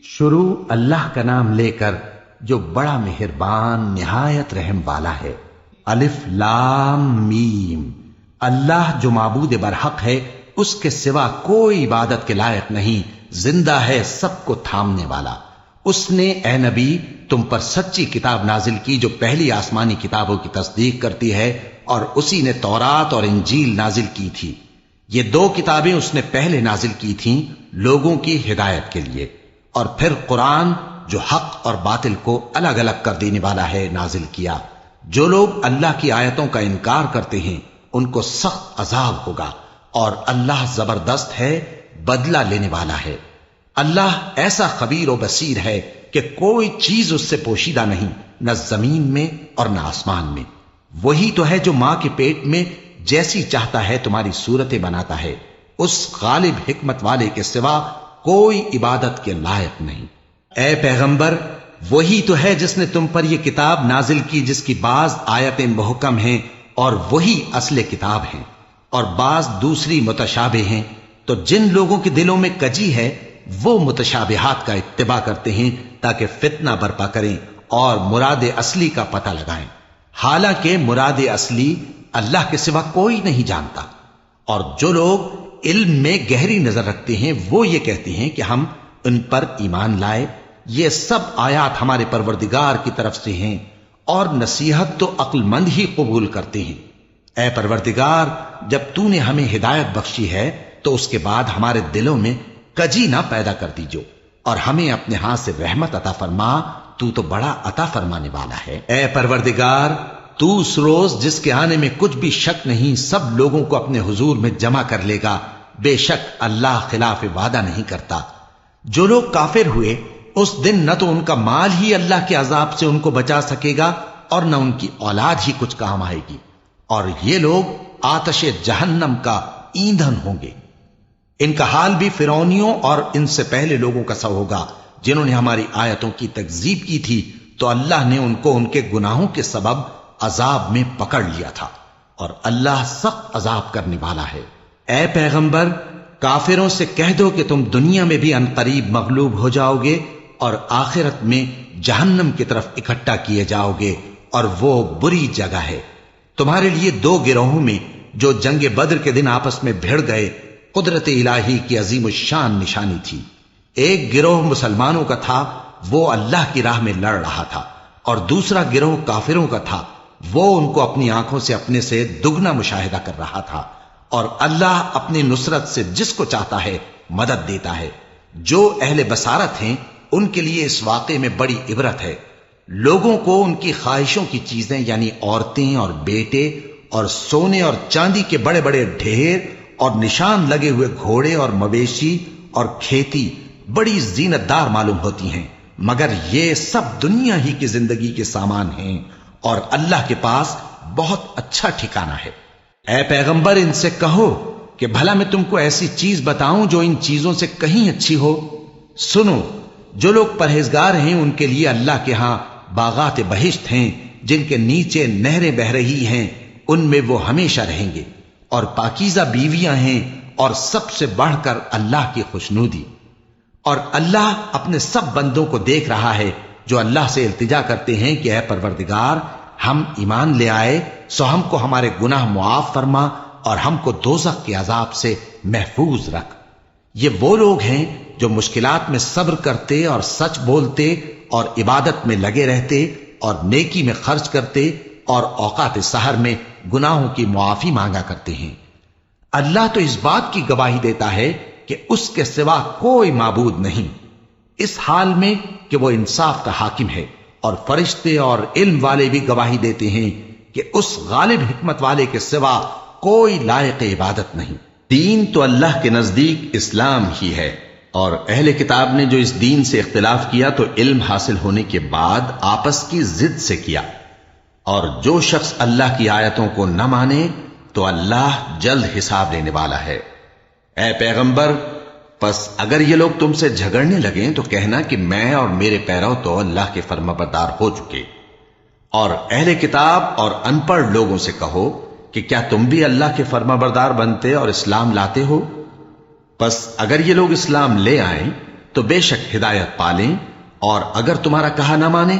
شروع اللہ کا نام لے کر جو بڑا مہربان نہایت رحم والا ہے۔ الف لام میم، اللہ جو معبود برحق ہے، اس کے سوا کوئی عبادت کے لائق نہیں، زندہ ہے، سب کو تھامنے والا۔ اس نے اے نبی تم پر سچی کتاب نازل کی جو پہلی آسمانی کتابوں کی تصدیق کرتی ہے، اور اسی نے تورات اور انجیل نازل کی تھی۔ یہ دو کتابیں اس نے پہلے نازل کی تھیں لوگوں کی ہدایت کے لیے، اور پھر قرآن جو حق اور باطل کو الگ الگ کر دینے والا ہے نازل کیا۔ جو لوگ اللہ کی آیتوں کا انکار کرتے ہیں ان کو سخت عذاب ہوگا، اور اللہ زبردست ہے، بدلہ لینے والا ہے۔ اللہ ایسا خبیر و بصیر ہے کہ کوئی چیز اس سے پوشیدہ نہیں، نہ زمین میں اور نہ آسمان میں۔ وہی تو ہے جو ماں کے پیٹ میں جیسی چاہتا ہے تمہاری صورتیں بناتا ہے، اس غالب حکمت والے کے سوا کوئی عبادت کے لائق نہیں۔ اے پیغمبر، وہی تو ہے جس نے تم پر یہ کتاب نازل کی جس کی بعض آیتیں محکم ہیں اور وہی اصل کتاب ہیں، اور بعض دوسری متشابہ ہیں۔ تو جن لوگوں کے دلوں میں کجی ہے وہ متشابہات کا اتباع کرتے ہیں تاکہ فتنہ برپا کریں اور مراد اصلی کا پتہ لگائیں، حالانکہ مراد اصلی اللہ کے سوا کوئی نہیں جانتا۔ اور جو لوگ علم میں گہری نظر رکھتے ہیں وہ یہ کہتے ہیں کہ ہم ان پر ایمان لائے، یہ سب آیات ہمارے پروردگار کی طرف سے ہیں، اور نصیحت تو عقل مند ہی قبول کرتے ہیں۔ اے پروردگار، جب تو نے ہمیں ہدایت بخشی ہے تو اس کے بعد ہمارے دلوں میں کجی نہ پیدا کر دیجو، اور ہمیں اپنے ہاتھ سے رحمت عطا فرما، تو بڑا عطا فرمانے والا ہے۔ اے پروردگار، تو اس روز جس کے آنے میں کچھ بھی شک نہیں سب لوگوں کو اپنے حضور میں جمع کر لے گا، بے شک اللہ خلاف وعدہ نہیں کرتا۔ جو لوگ کافر ہوئے اس دن نہ تو ان کا مال ہی اللہ کے عذاب سے ان کو بچا سکے گا اور نہ ان کی اولاد ہی کچھ کام آئے گی، اور یہ لوگ آتش جہنم کا ایندھن ہوں گے۔ ان کا حال بھی فرعونیوں اور ان سے پہلے لوگوں کا سا ہوگا جنہوں نے ہماری آیتوں کی تکذیب کی تھی، تو اللہ نے ان کو ان کے گناہوں کے سبب عذاب میں پکڑ لیا تھا، اور اللہ سخت عذاب کرنے والا ہے۔ اے پیغمبر، کافروں سے کہہ دو کہ تم دنیا میں بھی عنقریب مغلوب ہو جاؤ گے اور آخرت میں جہنم کی طرف اکٹھا کیے جاؤ گے، اور وہ بری جگہ ہے۔ تمہارے لیے دو گروہوں میں جو جنگ بدر کے دن آپس میں بھڑ گئے قدرت الہی کی عظیم الشان نشانی تھی۔ ایک گروہ مسلمانوں کا تھا، وہ اللہ کی راہ میں لڑ رہا تھا، اور دوسرا گروہ کافروں کا تھا، وہ ان کو اپنی آنکھوں سے اپنے سے دگنا مشاہدہ کر رہا تھا۔ اور اللہ اپنی نصرت سے جس کو چاہتا ہے مدد دیتا ہے۔ جو اہل بصارت ہیں ان کے لیے اس واقعے میں بڑی عبرت ہے۔ لوگوں کو ان کی خواہشوں کی چیزیں یعنی عورتیں اور بیٹے اور سونے اور چاندی کے بڑے بڑے ڈھیر اور نشان لگے ہوئے گھوڑے اور مویشی اور کھیتی بڑی زینت دار معلوم ہوتی ہیں، مگر یہ سب دنیا ہی کی زندگی کے سامان ہیں، اور اللہ کے پاس بہت اچھا ٹھکانہ ہے۔ اے پیغمبر، ان سے کہو کہ بھلا میں تم کو ایسی چیز بتاؤں جو ان چیزوں سے کہیں اچھی ہو؟ سنو، جو لوگ پرہیزگار ہیں ان کے لیے اللہ کے ہاں باغات بہشت ہیں جن کے نیچے نہریں بہ رہی ہیں، ان میں وہ ہمیشہ رہیں گے، اور پاکیزہ بیویاں ہیں، اور سب سے بڑھ کر اللہ کی خوشنودی۔ اور اللہ اپنے سب بندوں کو دیکھ رہا ہے جو اللہ سے التجا کرتے ہیں کہ اے پروردگار، ہم ایمان لے آئے سو ہم کو ہمارے گناہ معاف فرما اور ہم کو دوزخ کے عذاب سے محفوظ رکھ۔ یہ وہ لوگ ہیں جو مشکلات میں صبر کرتے اور سچ بولتے اور عبادت میں لگے رہتے اور نیکی میں خرچ کرتے اور اوقات سحر میں گناہوں کی معافی مانگا کرتے ہیں۔ اللہ تو اس بات کی گواہی دیتا ہے کہ اس کے سوا کوئی معبود نہیں، اس حال میں کہ وہ انصاف کا حاکم ہے، اور فرشتے اور علم والے بھی گواہی دیتے ہیں کہ اس غالب حکمت والے کے سوا کوئی لائق عبادت نہیں۔ دین تو اللہ کے نزدیک اسلام ہی ہے، اور اہل کتاب نے جو اس دین سے اختلاف کیا تو علم حاصل ہونے کے بعد آپس کی ضد سے کیا، اور جو شخص اللہ کی آیتوں کو نہ مانے تو اللہ جلد حساب لینے والا ہے۔ اے پیغمبر، پس اگر یہ لوگ تم سے جھگڑنے لگیں تو کہنا کہ میں اور میرے پیرو تو اللہ کے فرمانبردار ہو چکے، اور اہل کتاب اور ان پڑھ لوگوں سے کہو کہ کیا تم بھی اللہ کے فرمانبردار بنتے اور اسلام لاتے ہو؟ پس اگر یہ لوگ اسلام لے آئیں تو بے شک ہدایت پالیں، اور اگر تمہارا کہا نہ مانے